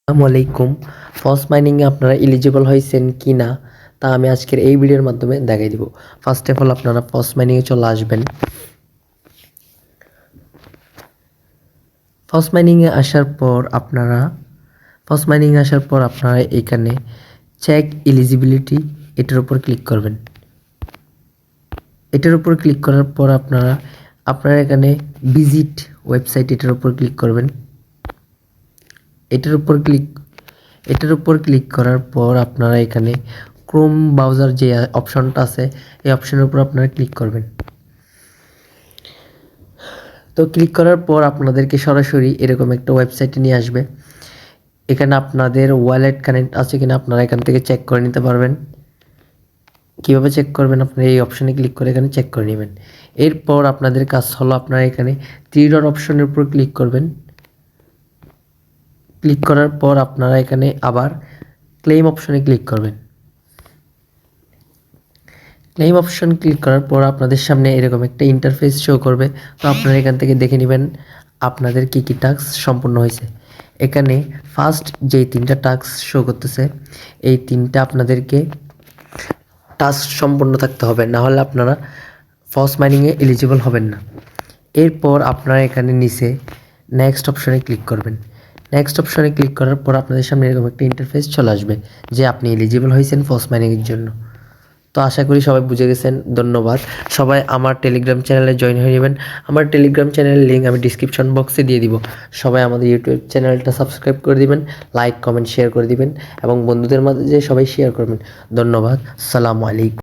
আসসালামু আলাইকুম। ফস মাইনিংয়ে আপনারা এলিজিবল হয়েছেন কি না তা আমি আজকের এই ভিডিওর মাধ্যমে দেখাই দিব। ফার্স্ট অফ অল আপনারা ফস মাইনিংয়ে চলে আসবেন। ফস মাইনিংয়ে আসার পর আপনারা এখানে চেক এলিজিবিলিটি এটার উপর ক্লিক করবেন। এটার উপর ক্লিক করার পর আপনারা এখানে ভিজিট ওয়েবসাইট এটার উপর ক্লিক করবেন। এটার উপর ক্লিক করার পর আপনারা এখানে ক্রোম ব্রাউজার যে অপশনটা আছে এই অপশনের উপর আপনারা ক্লিক করবেন। তো ক্লিক করার পর আপনাদেরকে সরাসরি এরকম একটা ওয়েবসাইটে নিয়ে আসবে। এখানে আপনাদের ওয়ালেট কানেক্ট আছে কিনা আপনারা এখান থেকে চেক করে নিতে পারবেন। কীভাবে চেক করবেন? আপনারা এই অপশনে ক্লিক করে এখানে চেক করে নেবেন। এরপর আপনাদের কাজ হলো আপনারা এখানে থ্রি ডট অপশনের উপর ক্লিক করবেন। ক্লিক করার পর আপনারা এখানে আবার ক্লেম অপশনে ক্লিক করবেন। ক্লেম অপশন ক্লিক করার পর আপনাদের সামনে এরকম একটা ইন্টারফেস শো করবে। তো আপনারা এখান থেকে দেখে নেবেন আপনাদের কি কি টাস্ক সম্পূর্ণ হয়েছে। এখানে ফার্স্ট যেই 3টা টাস্ক শো করতেছে এই 3টা আপনাদেরকে টাস্ক সম্পূর্ণ থাকতে হবে, না হলে আপনারা ফস মাইনিংয়ে এলিজিবল হবেন না। এরপর আপনারা এখানে নিচে নেক্সট অপশনে ক্লিক করবেন। নেক্সট অপশনে ক্লিক করার পর আপনাদের সামনে এরকম একটা ইন্টারফেস চলে আসবে যে আপনি এলিজিবল হয়েছেন ফস মাইনিংয়ের জন্য। তো আশা করি সবাই বুঝে গেছেন। ধন্যবাদ। সবাই আমার টেলিগ্রাম চ্যানেলে জয়েন হয়ে নেবেন। আমার টেলিগ্রাম চ্যানেলের লিঙ্ক আমি ডিসক্রিপশন বক্সে দিয়ে দিব। সবাই আমাদের ইউটিউব চ্যানেলটা সাবস্ক্রাইব করে দিবেন, লাইক কমেন্ট শেয়ার করে দিবেন এবং বন্ধুদের মাঝে সবাই শেয়ার করবেন। ধন্যবাদ। আসসালামু আলাইকুম।